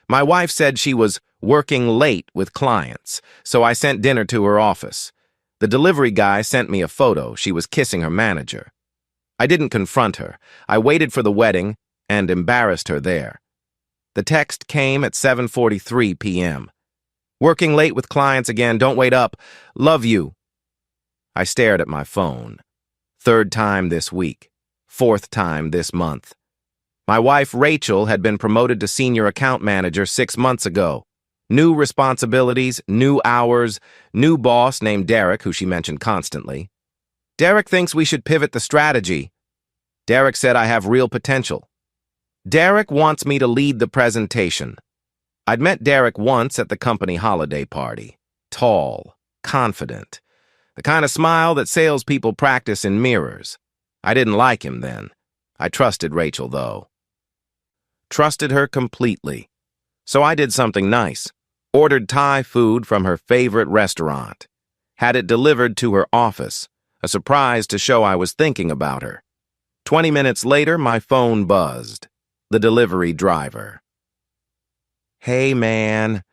My wife said she was working late with clients, so I sent dinner to her office. The delivery guy sent me a photo. She was kissing her manager. I didn't confront her. I waited for the wedding and embarrassed her there. The text came at 7:43 p.m. Working late with clients again, don't wait up. Love you. I stared at my phone. Third time this week. Fourth time this month. My wife, Rachel, had been promoted to senior account manager 6 months ago. New responsibilities, new hours, new boss named Derek, who she mentioned constantly. Derek thinks we should pivot the strategy. Derek said I have real potential. Derek wants me to lead the presentation. I'd met Derek once at the company holiday party. Tall, confident, the kind of smile that salespeople practice in mirrors. I didn't like him then. I trusted Rachel, though. Trusted her completely. So I did something nice. Ordered Thai food from her favorite restaurant. Had it delivered to her office, a surprise to show I was thinking about her. 20 minutes later, my phone buzzed. The delivery driver. Hey, man.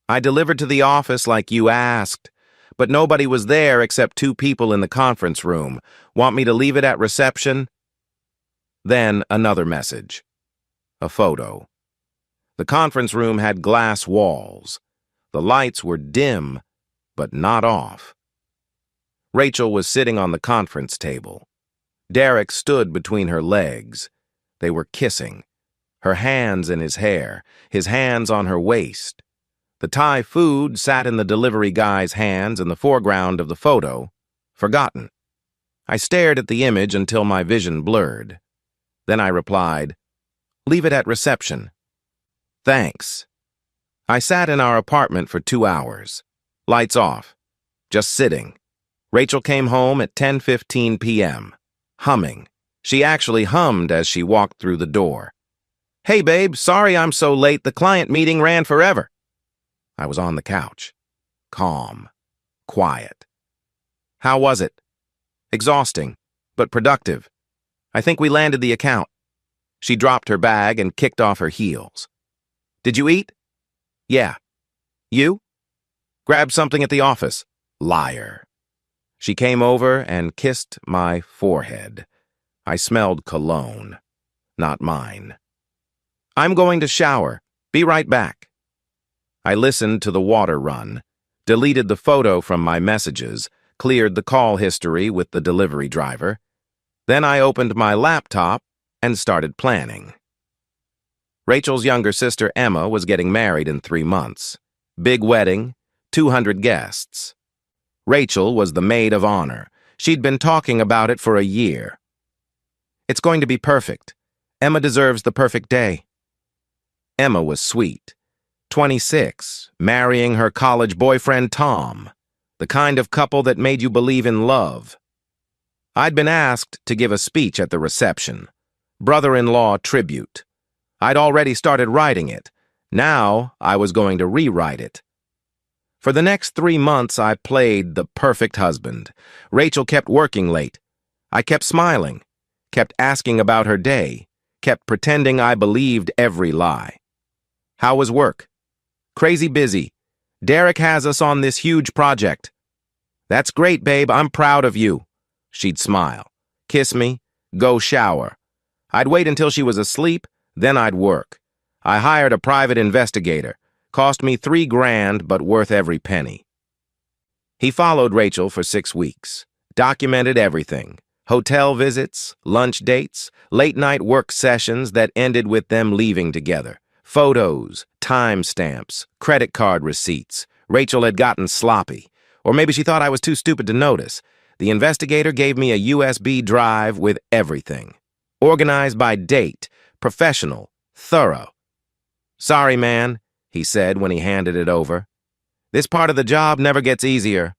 I delivered to the office like you asked, but nobody was there except 2 people in the conference room. Want me to leave it at reception? Then another message. A photo. The conference room had glass walls. The lights were dim, but not off. Rachel was sitting on the conference table. Derek stood between her legs. They were kissing. Her hands in his hair, his hands on her waist. The Thai food sat in the delivery guy's hands in the foreground of the photo, forgotten. I stared at the image until my vision blurred. Then I replied, "Leave it at reception." Thanks. I sat in our apartment for 2 hours. Lights off. Just sitting. Rachel came home at 10:15 p.m. Humming. She actually hummed as she walked through the door. "Hey, babe, sorry I'm so late. The client meeting ran forever." I was on the couch. Calm. Quiet. "How was it?" "Exhausting, but productive. I think we landed the account." She dropped her bag and kicked off her heels. "Did you eat?" "Yeah." "You?" "Grabbed something at the office." Liar. She came over and kissed my forehead. I smelled cologne. Not mine. "I'm going to shower. Be right back." I listened to the water run, deleted the photo from my messages, cleared the call history with the delivery driver. Then I opened my laptop and started planning. Rachel's younger sister, Emma, was getting married in 3 months. Big wedding, 200 guests. Rachel was the maid of honor. She'd been talking about it for a year. "It's going to be perfect. Emma deserves the perfect day." Emma was sweet. 26, marrying her college boyfriend Tom, the kind of couple that made you believe in love. I'd been asked to give a speech at the reception. Brother-in-law tribute. I'd already started writing it. Now I was going to rewrite it. For the next 3 months, I played the perfect husband. Rachel kept working late. I kept smiling, kept asking about her day, kept pretending I believed every lie. "How was work?" "Crazy busy. Derek has us on this huge project." "That's great, babe. I'm proud of you." She'd smile, kiss me, go shower. I'd wait until she was asleep, then I'd work. I hired a private investigator. Cost me $3 grand, but worth every penny. He followed Rachel for 6 weeks. Documented everything. Hotel visits, lunch dates, late-night work sessions that ended with them leaving together. Photos, timestamps, credit card receipts. Rachel had gotten sloppy. Or maybe she thought I was too stupid to notice. The investigator gave me a USB drive with everything. Organized by date, professional, thorough. "Sorry, man," he said when he handed it over. "This part of the job never gets easier."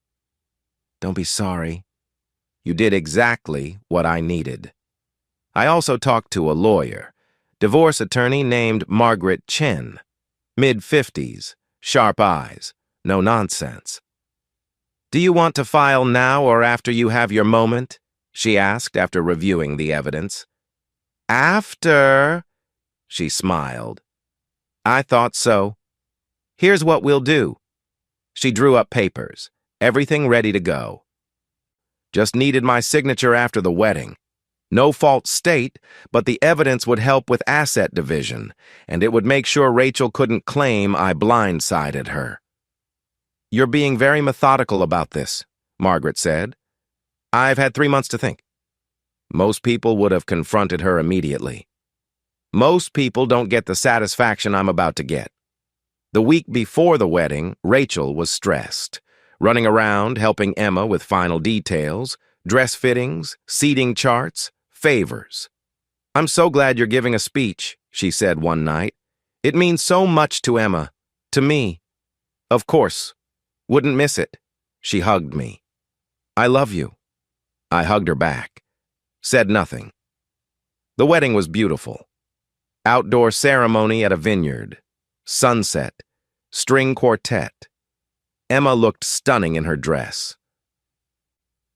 "Don't be sorry. You did exactly what I needed." I also talked to a lawyer, divorce attorney named Margaret Chen. Mid-50s, sharp eyes, no nonsense. "Do you want to file now or after you have your moment?" she asked after reviewing the evidence. "After," she smiled. I thought so. Here's what we'll do. She drew up papers, everything ready to go. Just needed my signature after the wedding. No fault state, but the evidence would help with asset division, and it would make sure Rachel couldn't claim I blindsided her. You're being very methodical about this, Margaret said. I've had 3 months to think. Most people would have confronted her immediately. Most people don't get the satisfaction I'm about to get. The week before the wedding, Rachel was stressed, running around helping Emma with final details, dress fittings, seating charts, favors. I'm so glad you're giving a speech, she said one night. It means so much to Emma, to me. Of course. Wouldn't miss it. She hugged me. I love you. I hugged her back. Said nothing. The wedding was beautiful. Outdoor ceremony at a vineyard. Sunset. String quartet. Emma looked stunning in her dress.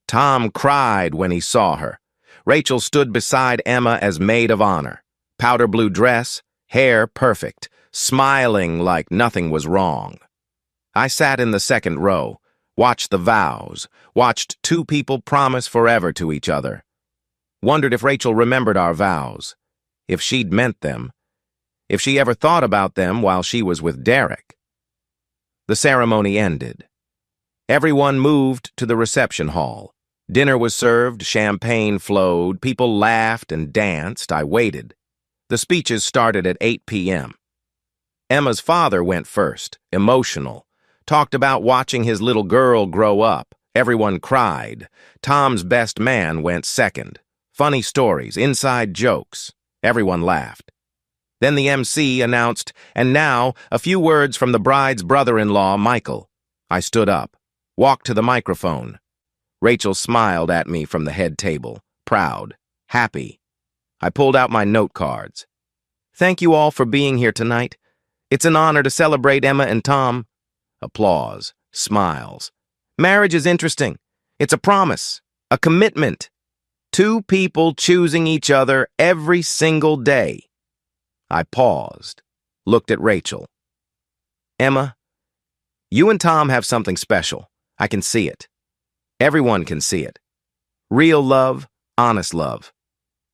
Tom cried when he saw her. Rachel stood beside Emma as maid of honor. Powder blue dress, hair perfect, smiling like nothing was wrong. I sat in the second row, watched the vows, watched two people promise forever to each other. Wondered if Rachel remembered our vows, if she'd meant them, if she ever thought about them while she was with Derek. The ceremony ended. Everyone moved to the reception hall. Dinner was served, champagne flowed, people laughed and danced. I waited. The speeches started at 8 p.m. Emma's father went first, emotional. Talked about watching his little girl grow up. Everyone cried. Tom's best man went second. Funny stories, inside jokes. Everyone laughed. Then the MC announced, and now, a few words from the bride's brother-in-law, Michael. I stood up, walked to the microphone. Rachel smiled at me from the head table, proud, happy. I pulled out my note cards. Thank you all for being here tonight. It's an honor to celebrate Emma and Tom. Applause, smiles. Marriage is interesting. It's a promise, a commitment. Two people choosing each other every single day. I paused, looked at Rachel. Emma, you and Tom have something special. I can see it. Everyone can see it. Real love, honest love.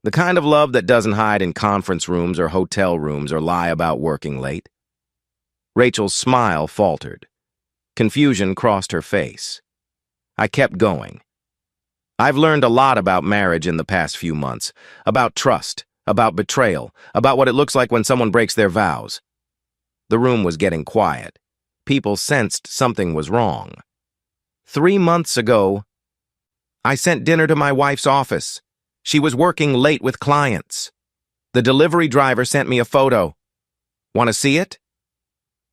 The kind of love that doesn't hide in conference rooms or hotel rooms or lie about working late. Rachel's smile faltered. Confusion crossed her face. I kept going. I've learned a lot about marriage in the past few months, about trust, about betrayal, about what it looks like when someone breaks their vows. The room was getting quiet. People sensed something was wrong. 3 months ago, I sent dinner to my wife's office. She was working late with clients. The delivery driver sent me a photo. Want to see it?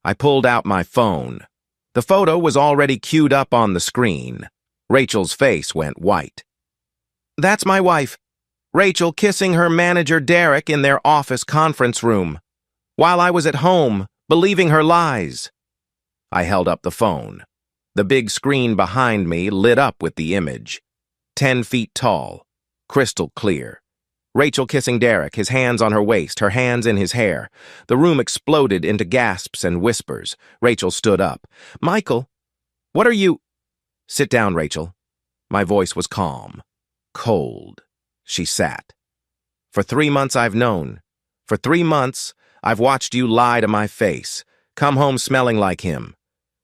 I pulled out my phone. The photo was already queued up on the screen. Rachel's face went white. That's my wife, Rachel, kissing her manager Derek in their office conference room, while I was at home, believing her lies. I held up the phone. The big screen behind me lit up with the image. 10 feet tall, crystal clear. Rachel kissing Derek, his hands on her waist, her hands in his hair. The room exploded into gasps and whispers. Rachel stood up. Michael, what are you... Sit down, Rachel. My voice was calm, cold. She sat. For 3 months I've known. For 3 months I've watched you lie to my face, come home smelling like him.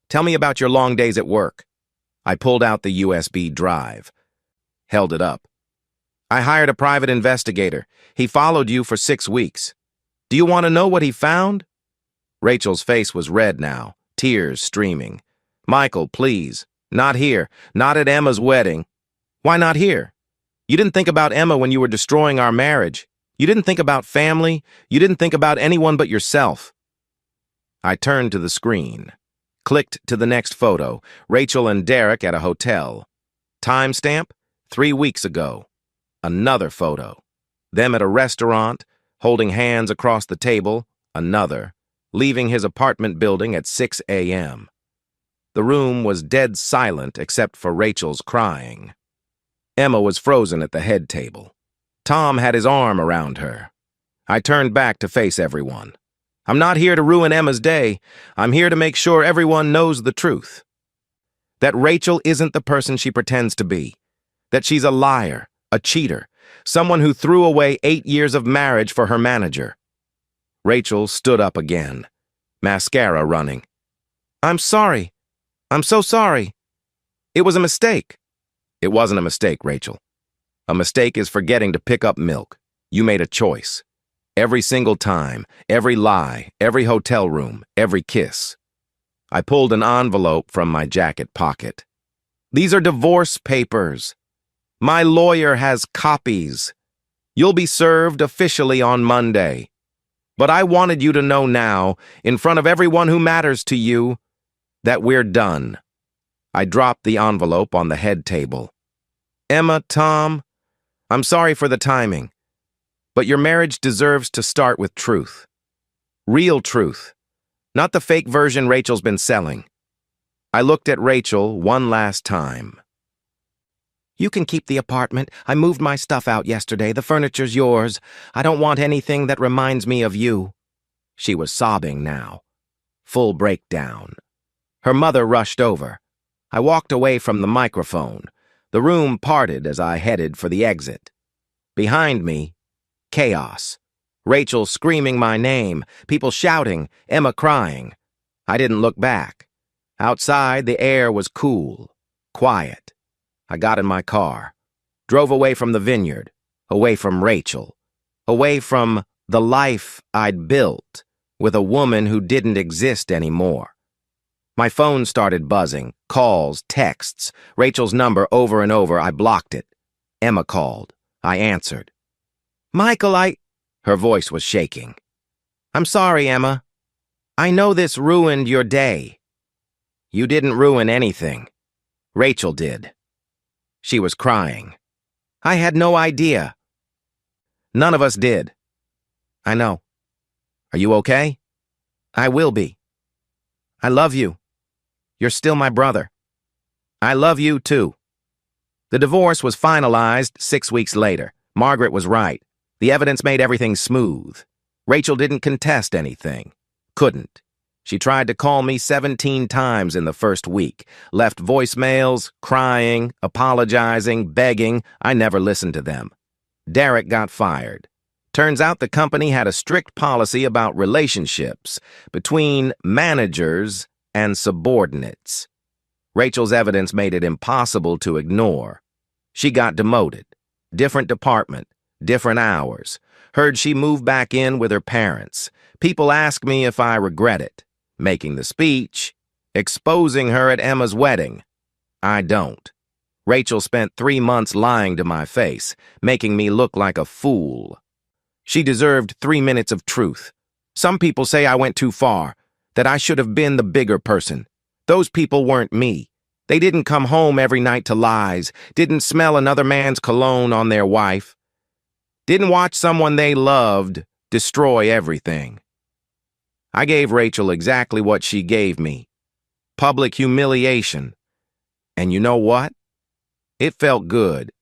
Tell me about your long days at work. I pulled out the USB drive, held it up. I hired a private investigator. He followed you for 6 weeks. Do you want to know what he found? Rachel's face was red now, tears streaming. Michael, please. Not here. Not at Emma's wedding. Why not here? You didn't think about Emma when you were destroying our marriage. You didn't think about family. You didn't think about anyone but yourself. I turned to the screen, clicked to the next photo, Rachel and Derek at a hotel. Timestamp, 3 weeks ago. Another photo. Them at a restaurant, holding hands across the table. Another. Leaving his apartment building at 6 a.m. The room was dead silent except for Rachel's crying. Emma was frozen at the head table. Tom had his arm around her. I turned back to face everyone. I'm not here to ruin Emma's day. I'm here to make sure everyone knows the truth. That Rachel isn't the person she pretends to be. That she's a liar, a cheater, someone who threw away 8 years of marriage for her manager. Rachel stood up again, mascara running. I'm sorry. I'm so sorry. It was a mistake. It wasn't a mistake, Rachel. A mistake is forgetting to pick up milk. You made a choice. Every single time, every lie, every hotel room, every kiss. I pulled an envelope from my jacket pocket. These are divorce papers. My lawyer has copies. You'll be served officially on Monday. But I wanted you to know now, in front of everyone who matters to you, that we're done. I dropped the envelope on the head table. Emma, Tom, I'm sorry for the timing, but your marriage deserves to start with truth. Real truth, not the fake version Rachel's been selling. I looked at Rachel one last time. You can keep the apartment. I moved my stuff out yesterday. The furniture's yours. I don't want anything that reminds me of you. She was sobbing now. Full breakdown. Her mother rushed over. I walked away from the microphone. The room parted as I headed for the exit. Behind me, chaos. Rachel screaming my name, people shouting, Emma crying. I didn't look back. Outside, the air was cool, quiet. I got in my car, drove away from the vineyard, away from Rachel, away from the life I'd built with a woman who didn't exist anymore. My phone started buzzing, calls, texts, Rachel's number over and over. I blocked it. Emma called. I answered. Michael, Her voice was shaking. I'm sorry, Emma. I know this ruined your day. You didn't ruin anything. Rachel did. She was crying. I had no idea. None of us did. I know. Are you okay? I will be. I love you. You're still my brother. I love you, too. The divorce was finalized 6 weeks later. Margaret was right. The evidence made everything smooth. Rachel didn't contest anything. Couldn't. She tried to call me 17 times in the first week, left voicemails, crying, apologizing, begging. I never listened to them. Derek got fired. Turns out the company had a strict policy about relationships between managers and subordinates. Rachel's evidence made it impossible to ignore. She got demoted. Different department, different hours. Heard she moved back in with her parents. People ask me if I regret it. Making the speech, exposing her at Emma's wedding. I don't. Rachel spent 3 months lying to my face, making me look like a fool. She deserved 3 minutes of truth. Some people say I went too far, that I should have been the bigger person. Those people weren't me. They didn't come home every night to lies, didn't smell another man's cologne on their wife, didn't watch someone they loved destroy everything. I gave Rachel exactly what she gave me. Public humiliation. And you know what? It felt good.